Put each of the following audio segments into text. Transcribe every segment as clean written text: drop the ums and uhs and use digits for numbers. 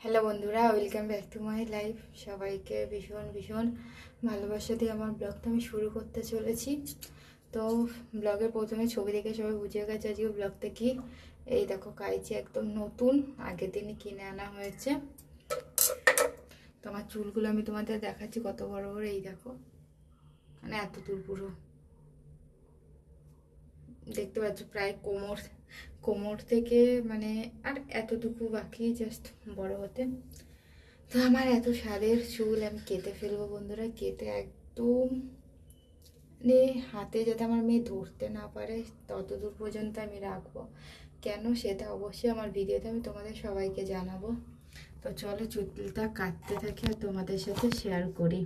Hello বন্ধুরা, welcome back to my life. সবাইকে ভীষণ ভীষণ ভালোবাসা দিয়ে আমার ব্লগটা আমি শুরু করতে চলেছি। তো ব্লগের প্রথমে ছবি দেখে সবাই বুঝে গেছে আজকে ব্লগটা কি। এই দেখো কাইচি একদম নতুন, আগের দিনই কিনে আনা হয়েছে। তো আমার চুলগুলো আমি তোমাদের দেখাচ্ছি কত বড় বড়। এই দেখো, মানে এত দূর পুরো দেখতে পাচ্ছ, প্রায় কোমর কোমর থেকে মানে আর এতটুকু বাকি জাস্ট বড় হতে। তো আমার এত স্বাদের চুল আমি কেটে ফেলবো বন্ধুরা, কেটে একদম মানে হাতে যাতে আমার মেয়ে ধরতে না পারে তত দূর পর্যন্ত আমি রাখবো। কেন সেটা অবশ্যই আমার ভিডিওতে আমি তোমাদের সবাইকে জানাবো। তো চলো চুলটা কাটতে থাকি আর তোমাদের সাথে শেয়ার করি।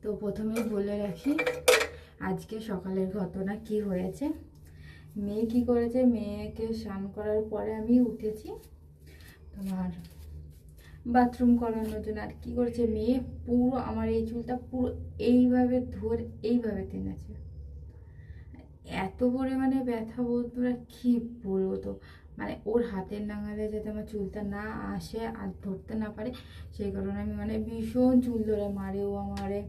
তো প্রথমেই বলে রাখি আজকে সকালের ঘটনা কি হয়েছে। মেয়ে কি করেছে, মেয়েকে স্নান করার পরে আমি উঠেছি তোমার বাথরুম করানোর জন্য। আর কি করেছে মেয়ে, পুরো আমার এই চুলটা পুরো এইভাবে ধরে এইভাবে টেনেছে। এত পরিমাণে ব্যথা বন্ধুরা কি বলবো। তো মানে ওর হাতের নাগালে যাতে আমার চুলটা না আসে আর ধরতে না পারে, সেই কারণে আমি মানে ভীষণ চুল ধরে মারে ও আমারে।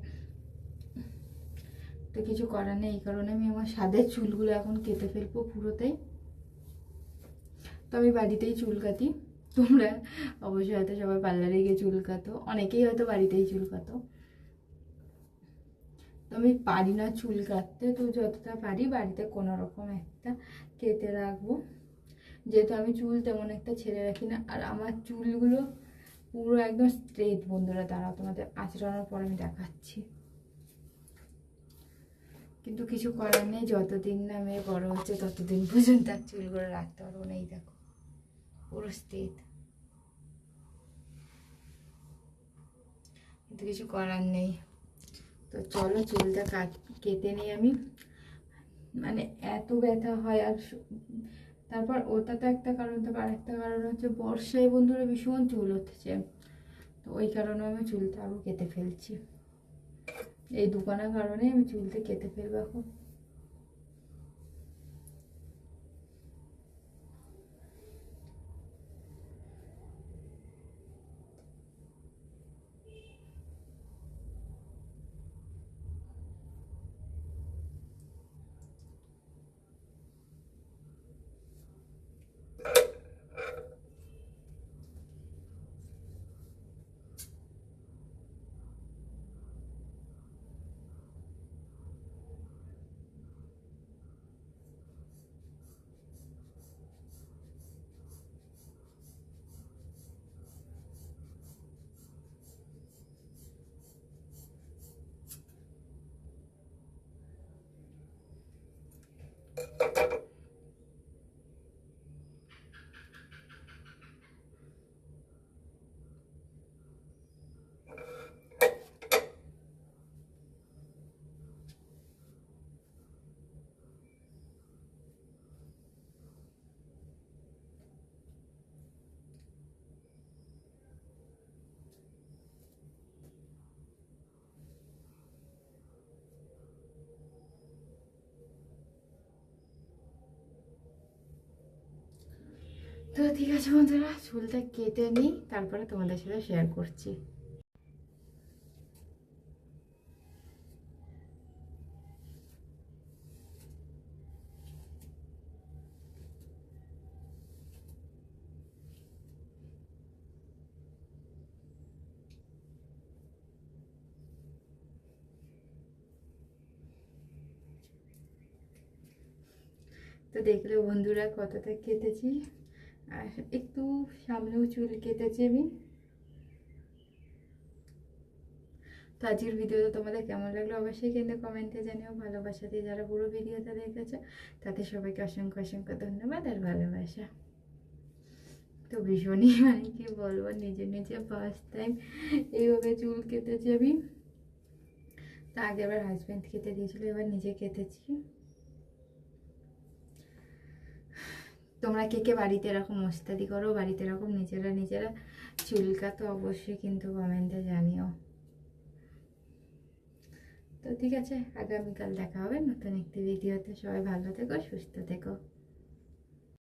তো কিছু করার নেই, এই কারণে আমি আমার সাদের চুলগুলো এখন কেটে ফেলবো পুরোটাই। তো আমি বাড়িতেই চুল কাটি। তোমরা অবশ্যই হয়তো সবাই পার্লারে গিয়ে চুল কাটো, অনেকেই হয়তো বাড়িতেই চুল কাটো। তো আমি পারি না চুল কাটতে, তো যতটা পারি বাড়িতে কোনো রকম একটা কেটে রাখবো, যেহেতু আমি চুল তেমন একটা ছেড়ে রাখি না। আর আমার চুলগুলো পুরো একদম স্ট্রেট বন্ধুরা, দাঁড়াও তোমাদের আঁচড়ানোর পর আমি দেখাচ্ছি। কিন্তু কিছু করার নেই, যতদিন না মেয়ে বড় হচ্ছে ততদিন পর্যন্ত আর চুলগুলো রাখতে পারবো না। এই দেখো পুরো স্ট্রেট, কিন্তু কিছু করার নেই। তো চলো চুলটা কেটে নিই আমি। মানে এত ব্যথা হয়। আর তারপর ওটা তো একটা কারণ, তারপর আরেকটা কারণ হচ্ছে বর্ষায় বন্ধুরা ভীষণ চুল উঠছে। তো ওই কারণে আমি চুলটা আরও কেটে ফেলছি। এই দুখানার কারণে আমি চুলটা কেটে ফেলবো এখন। তো ঠিক আছে বন্ধুরা, চুলটা কেটে নিই, তারপরে তোমাদের সাথে শেয়ার করছি। তো দেখলে বন্ধুরা কতটা কেটেছি, আর একটু সামনেও চুল কেটেছি আমি। তো আজকের ভিডিওটা তোমাদের কেমন লাগলো অবশ্যই কিন্তু কমেন্টে জানিও। ভালোবাসা দিয়ে যারা পুরো ভিডিওটা দেখেছো তাদের সবাইকে অসংখ্য অসংখ্য ধন্যবাদ আর ভালোবাসা। তো ভীষণই মানে কি বলবো, নিজে নিজে ফার্স্ট টাইম এইভাবে চুল কেটেছি আমি। তা আগে আবার হাজব্যান্ড কেটে দিয়েছিল, এবার নিজে কেটেছি। তোমরা কে কে বাড়িতে এরকম ওস্তাদি করো, বাড়িতে এরকম নিজেরা নিজেরা চুল কাটো, অবশ্যই কিন্তু কমেন্টে জানিও। তো ঠিক আছে, আগামীকাল দেখা হবে নতুন একটি ভিডিওতে। সবাই ভালো থেকো, সুস্থ থেকো।